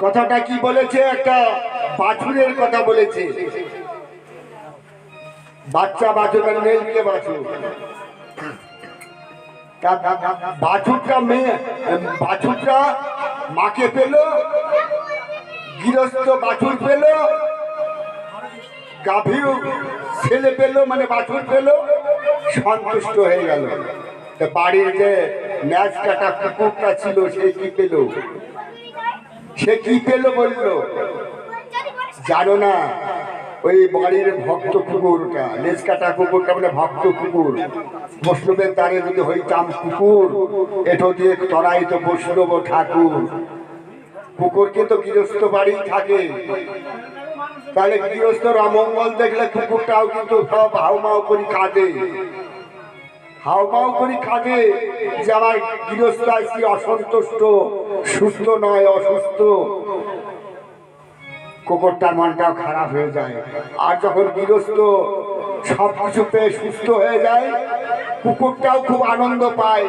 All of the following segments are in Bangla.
কথাটা কি বলেছে? একটা বাছুরের কথা বলেছে। বাচ্চা বাছুর মেলকে বাছুর, বাছুরটা মেয়ে, বাছুরটা মাকে পেল, গৃহস্থ বাছুর পেল, গাভীও ছেলে পেল, মানে বাছুর পেল, সন্তুষ্ট হয়ে গেল। বাড়ির যে ন্যাচ কাটা কুকুরটা ছিল সে কি পেল? সে কি পেল বললো? জানো না? ওই বাড়ির ভক্ত কুকুরটা, লেজ কাটা কুকুরটা মানে ভক্ত কুকুর। বৈষ্ণবের দ্বারে যদি হইতাম কুকুর, এটো দিয়ে তরাই তো বৈষ্ণব ঠাকুর। কুকুরকে তো গৃহস্থ বাড়ি থাকে, তাহলে গৃহস্থর অমঙ্গল দেখলে কুকুরটাও কিন্তু সব হাউমাউ করে কাঁদে, হাউমাউ করে কাঁদে যে আমার গৃহস্থ আজকে অসন্তুষ্ট, সুস্থ নয়, অসুস্থ। কুকুরটার মনটাও খারাপ হয়ে যায়। আর যখন গৃহস্থ সব কিছু পেয়ে সুস্থ হয়ে যায়, কুকুরটাও খুব আনন্দ পায়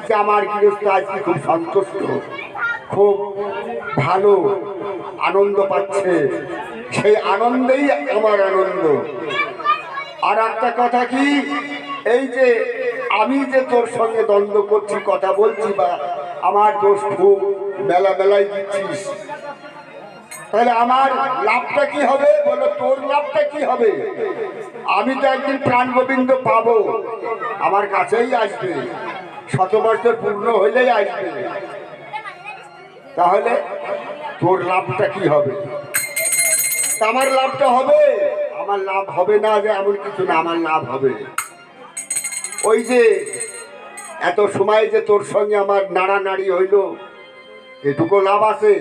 যে আমার গৃহস্থ আজকে খুব সন্তুষ্ট, খুব ভালো, আনন্দ পাচ্ছে। সেই আনন্দেই আমার আনন্দ। আর একটা কথা কি, এই যে আমি যে তোর সঙ্গে দ্বন্দ্ব করছি, কথা বলছি, বা আমার দোষ খুব বেলা বেলায় দিচ্ছিস, তাহলে আমার লাভটা কি হবে বলো? তোর লাভটা কি হবে? আমি তো একদিন প্রাণ গোবিন্দ পাবো, আমার কাছেই আসবে, 100 বছর পূর্ণ হইলেই আসবে। তাহলে তোর লাভটা কি হবে? আমার লাভটা হবে? আমার লাভ হবে না যে এমন কিছু না, আমার লাভ হবে। ওই যে এত সময় যে তোর সঙ্গে আমার নাড়ানাড়ি হইল, এটুকু লাভ আছে।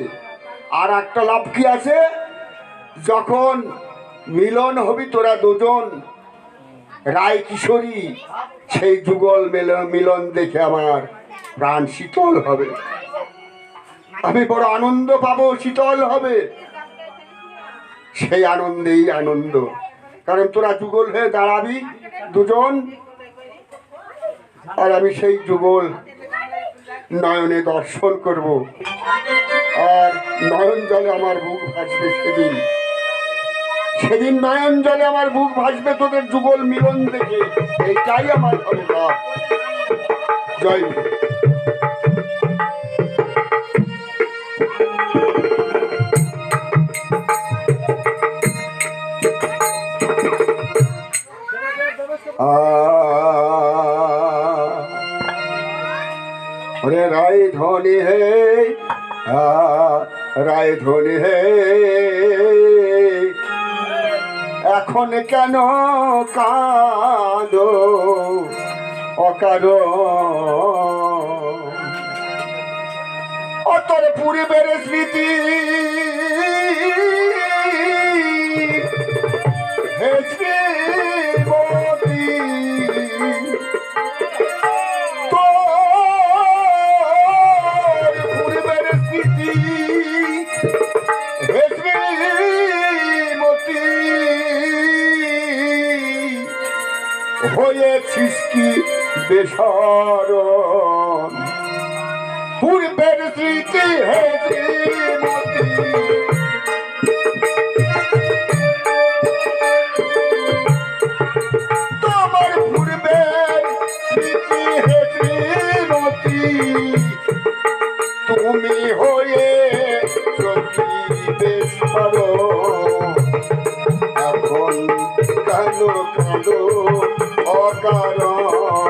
আর একটা লাভ কি আছে? যখন মিলন হবি তোরা দুজন রায় কিশোরী, সেই যুগল মিলন দেখে আমার প্রাণ শীতল হবে, আমি বড় আনন্দ পাবো, শীতল হবে। সেই আনন্দেই আনন্দ, কারণ তোরা যুগল হয়ে দাঁড়াবি দুজন, আর আমি সেই যুগল নয়নে দর্শন করব, আর নয়ন জলে আমার বুক ভাসবে। সেদিন সেদিন নয়ন জলে আমার বুক ভাসবে তোদের যুগল মিলন দেখে। এইটাই আমার হবে লাভ। জয় গুরু। রায় ধনী হে, রায় ধনী হে, এখন কেন কাঁদো অকারণ? ও তোর পূর্বের স্মৃতি হে শ্রীমতী, তোর পূর্বের স্মৃতি হে শ্রীমতী, হয়েছিস কি বেসরণ? পূর্বের স্মৃতি হে শ্রীমতী, তোমার পূর্বের স্মৃতি হে শ্রীমতী, তুমি হয়ে সখী বেসরণ। এখন কেন কাঁদো অকারণ?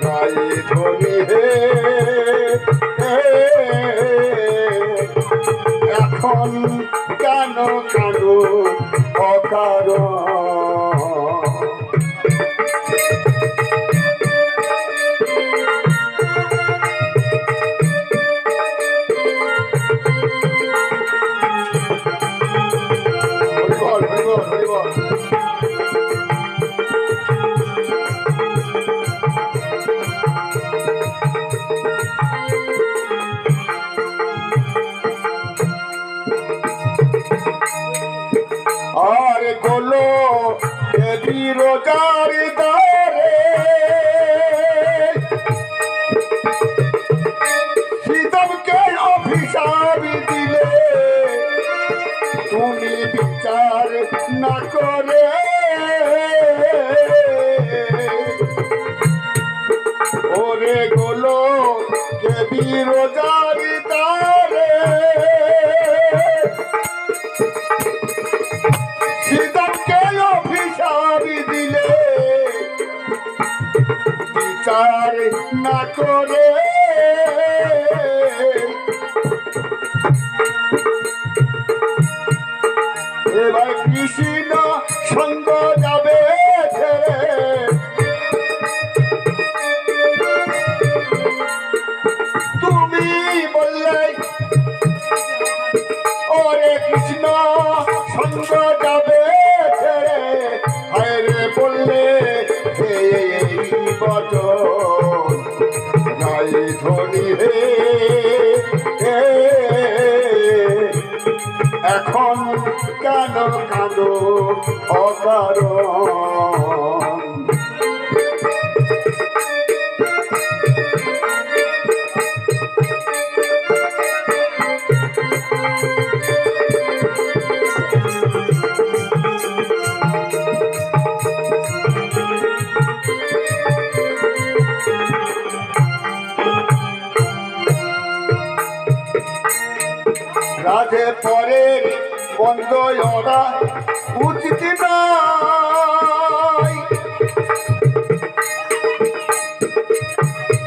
রায় ধনী হে, এখন কেন কাঁদো অকারণ? আর গোলো দেবী রোজার দ্বারে, সীতমকে অভিশাপ দিলে না করে ওরে গোলো কে বিরোজারি তারে সীতাকে অভিশাপি দিলে বিচার না করে এবার কৃষ্ণ সঙ্গ যাবে তুমি বললে ওরে কৃষ্ণ সঙ্গ যাবে রে বললে এই বচন গাই ধনী হে এখন কেন কাঁদো অকারণ রাধে পরের বন্ধ ওরা উচিত নয়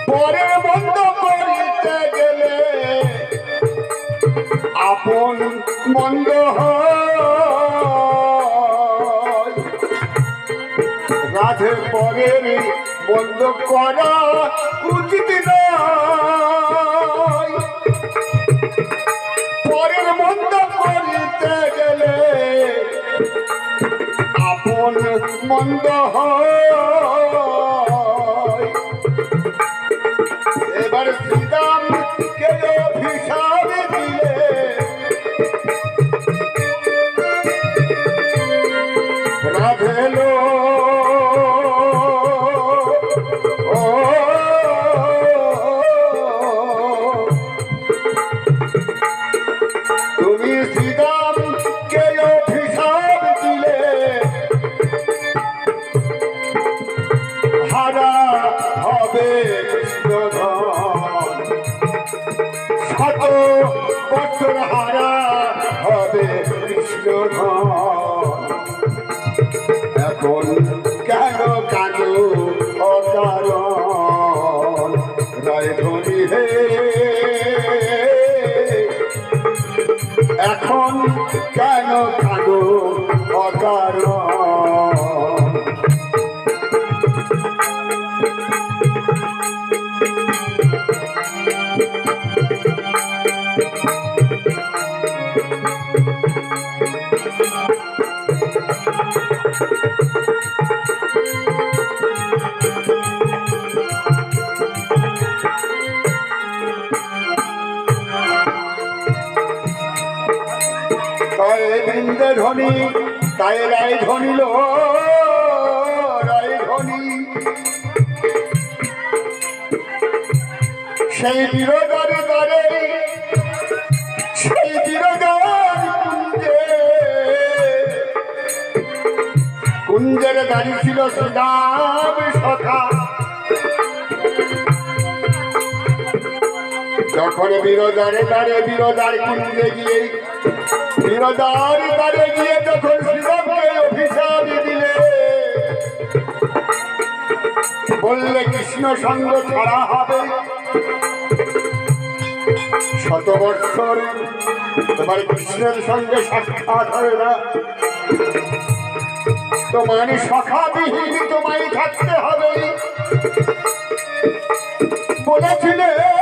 পরের বন্ধ করিতে গেলে আপন মন্দ হয় রাধে পরের বন্ধ করা উচিত নয় পরের মন্দ করিতে গেলে আপন মন্দ হয় এবার শ্রীরাম কে অভিশাপ দিলে রাধেলো বছর হারা হবে কৃষ্ণধন এখন কেন কাঁদো অকারণ রায় ধনী হে এখন কেন কাঁদো অকারণ ধনী তাই রায় ধনিল রায় ধনী সেই বিরোধার দ্বারে সেই বিরোধার কুঞ্জের দাঁড়িয়ে ছিল শ্রীরাম সখা যখন বিরোধারে দ্বারে বিরোধার কুঞ্জে গিয়ে বিরোধার দ্বারে গিয়ে যখন শ্রীরামকে অভিশাপ দিলে বললে কৃষ্ণ সঙ্গ ছাড়া হবে শত বৎসর তোমার কৃষ্ণের সঙ্গে সাক্ষাৎ হয় না তোমার সখাবিহীন তোমায় থাকতে হবে বলেছিলে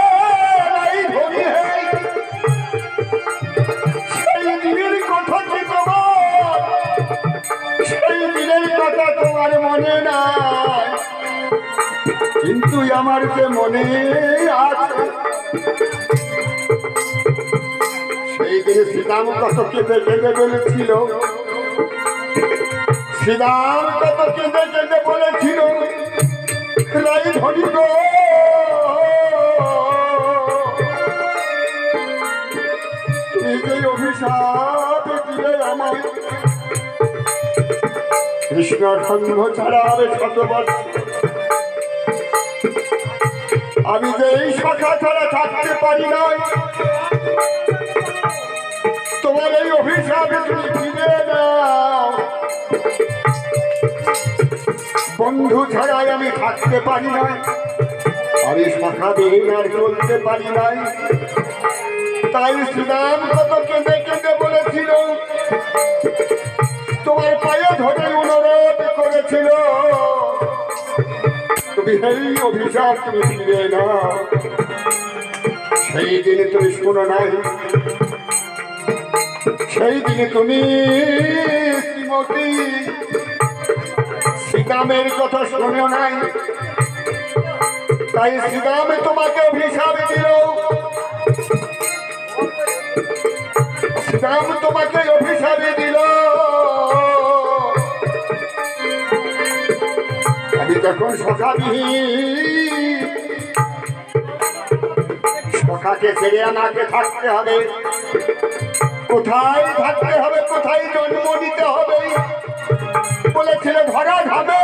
তোমার মনে নাই কিন্তু আমার যে মনে আছে সেই দিনে শ্রীরাম কত কেঁদে কেঁদে বলেছিল শ্রীরাম কত কেঁদে কেঁদে বলেছিল রাই ধনী গো তুমি যে অভিশাপ দিলে আমায় কৃষ্ণ সঙ্গ ছাড়া হবে শতবর্ষ। আমি যে এই শাখা ছাড়া থাকতে পারি না, তোমার এই অভিশাপে তুমি ফিরে নাও। বন্ধু ছাড়াই আমি থাকতে পারি না, আমি শাখা বিহীন আর চলতে পারি নাই। তাই শ্রীরাম কত কেঁদে কেঁদে বলেছিল, তোমার পায়ে ধরে অনুরোধ করেছিল, তুমি এই অভিশাপ তুমি ফিরে নাও। সেই দিনে তুমি শোনো নাই, সেই দিনে তুমি শ্রীমতী শ্রীরামের কথা শোনো নাই। তাই শ্রীরামে তোমাকে অভিশাপ দিল, শ্রীরাম তোমাকে অভিশাপ দিল। আমি যখন সখাবিহীন, সখাকে ছেড়ে আমাকে থাকতে হবে। কোথায় থাকতে হবে, কোথায় জন্ম নিতে হবে বলেছিল, ধরা ধামে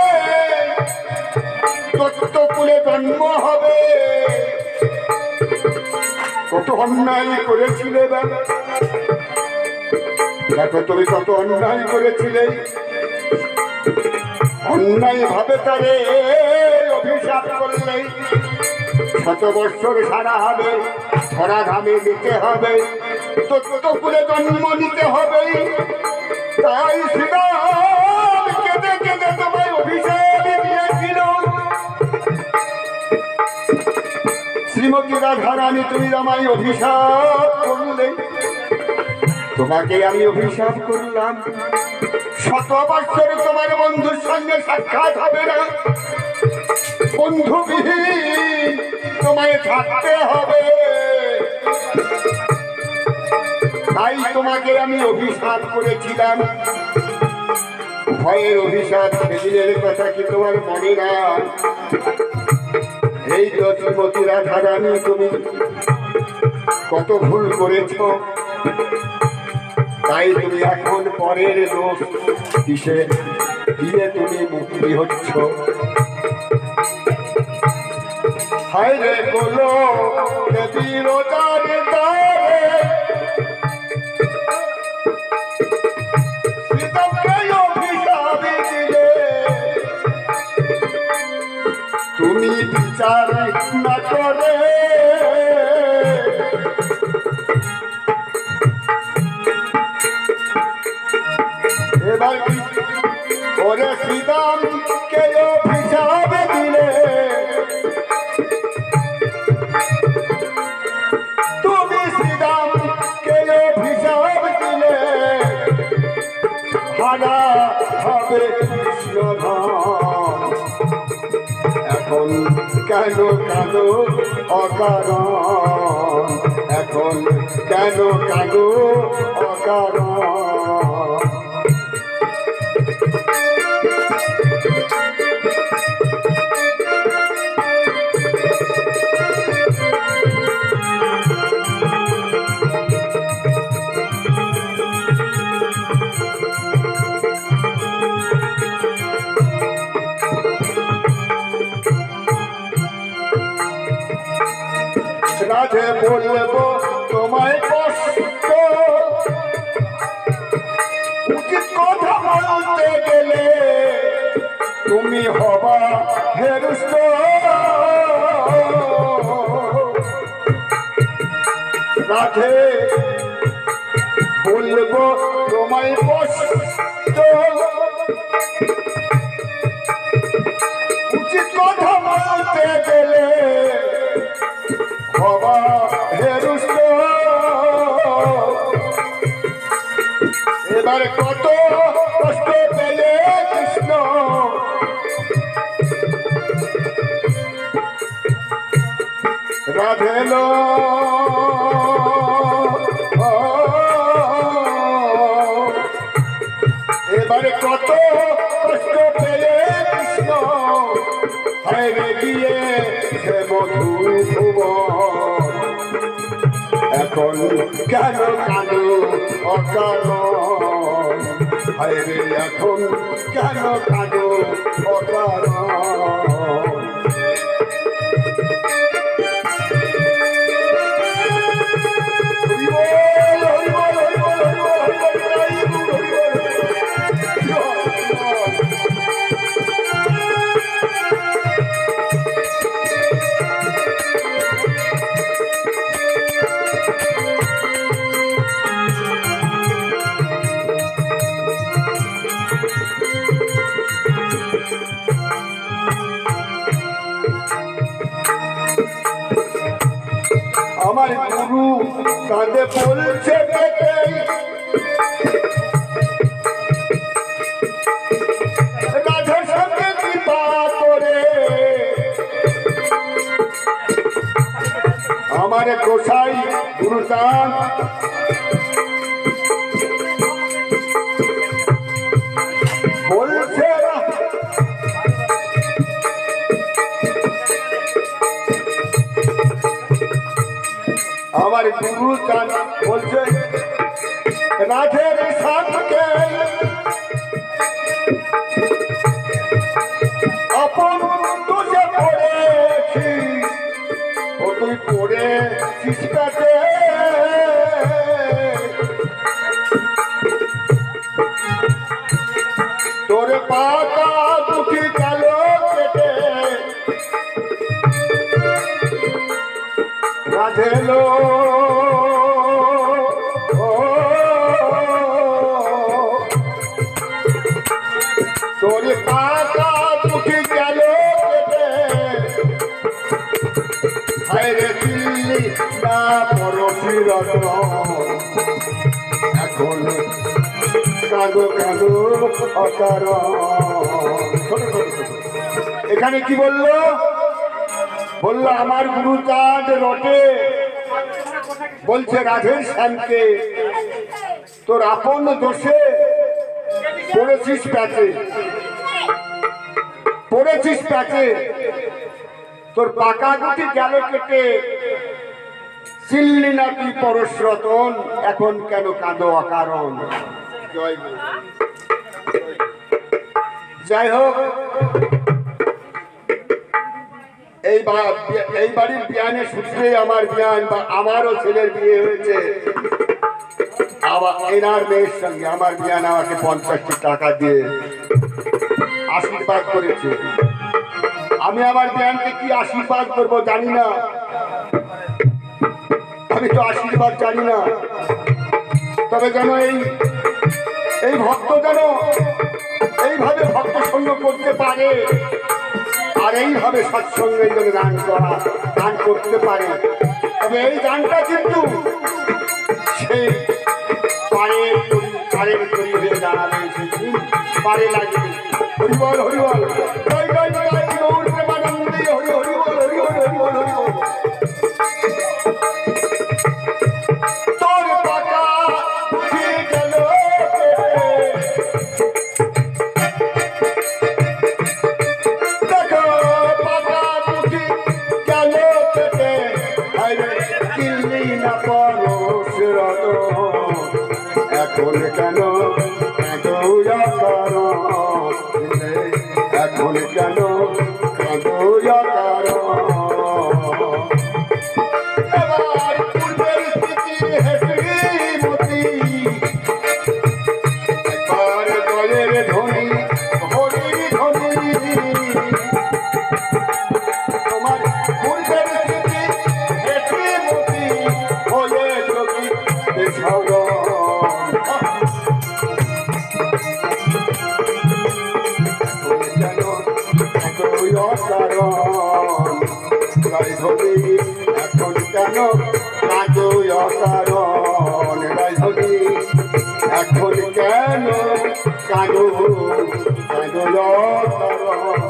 দত্তকুলে জন্ম হবে। কত অন্যায় করেছিলে বাবা, দেখো তুমি কত অন্যায় করেছিলে। অন্যায় ভাবে তারে অভিশাপ করলে, শত বৎসর সারা হবে, ধরা ধামে যেতে হবে, দত্তকুলে জন্ম নিতে হবে। তাই শ্রীরাম কেঁদে কেঁদে তোমায় অভিশাপ দিয়েছিল। শ্রীমতী রাধারানী তুমি আমায় অভিশাপ করলে, তোমাকে আমি অভিশাপ করলাম। শত বৎসরে তোমার বন্ধুর সঙ্গে সাক্ষাৎ হবে না, বন্ধুবিহীন তোমায় থাকতে হবে। তাই তোমাকে আমি অভিশাপ করেছিলাম। ভয়ের অভিশাপ, সেদিনের কথা কি তোমার মনে না? এই তো শ্রীমতী রাধারানী তুমি কত ভুল করেছ। তাই তুমি এখন পরের দোষ দিশে দিয়ে তুমি মুক্তি হচ্ছ। হায় রে বলো দেবী রোজার দ্বারে, সীতাকে অভিশাপ দিলে, তুমি বিচার না করে এবার ওরে শ্রীরামকে অভিশাপ দিলে, তুমি শ্রীরামকে অভিশাপ দিলে, হারা হবে কৃষ্ণধাম। এখন কেন কাঁদো অকারণ, এখন কেন কাঁদো অকারণ। রাধে বলবো তোমায় কষ্ট, উচিত কথা বলতে গেলে তুমি হবা হেরুষ্ট। রাধে বলবো তোমায় কষ্ট, উচিত কথা বলতে গেলে হবা হেরুষ্ট। এবার কত কষ্ট পেলে কৃষ্ণ, রাধেল এবারে কত কষ্ট পেলে কৃষ্ণ, হায়রে গিয়ে সে মধুভুবন। এখন কেন কাঁদো অকারণ, হায় রে এখন কেন কাঁদো অকারণ। আমার গুরু কাঁদে বলছে রাধার সঙ্গে কৃপা করে আমার গোসাই গুরুচাঁদ বলছে আমার গুরু চাঁদ বলছে রাধের সাথে আপন তুঝে পড়েছি ও তুই পড়েছিস কাছে তোর পাতা দুটি গেল কেটে রাধেলো তোর পাতা দুটি গেল কেটে হায় রে দিল্লি না পরশি রত্ন এখন কাঁদো কাঁদো অকারণ। এখানে কি বললো? বললো আমার গুরুচাঁদ রটে বলছে রাধের শ্যামকে তোর আপন দোষে পড়েছিস প্যাচে, পড়েছিস প্যাচে, তোর পাকা গুটি গেল কেটে চিল্লি না তুই পরশ রতন এখন কেন কাঁদো অকারণ। যাই হোক এই বাড়ির বিয়ানের সূত্রে আমার বিয়ান বা আমারও ছেলের বিয়ে হয়েছে। এনার মেয়ের সঙ্গে আমার বিয়ান আমাকে 50টি টাকা দিয়ে আশীর্বাদ করেছে। আমি আমার বিয়ানকে কি আশীর্বাদ করব জানি না, আমি তো আশীর্বাদ জানি না। তবে যেন এই ভক্ত যেন এইভাবে ভক্ত সঙ্গ করতে পারে আর এইভাবে সৎসঙ্গে যেন গান করতে পারে। তবে এই গানটা কিন্তু সেই পারের তৈরি হয়ে দাঁড়াবে, পারে লাগবে। হরিবল হরিবল জয় জয় জয় গৌর প্রেমানন্দে হরি হরিবল হরিবল হরিবল হরিবল। তোর পাকা ঠিক গেল দেখো পাকা দুটি গেল কেটে দিল্লি না পরশ রতন এখন কেন এখন কেন এবার পূর্বের স্মৃতির হেসড়ি মতি একবার দলের ধ্বনি হরির ধ্বনি তোমার পূর্বের স্মৃতি হেসড়ি মতি হয়ে যদি এখন কেন কাঁদো অকারণ রাইধনি এখন কেন কাঁদো কাঁদো অকারণ।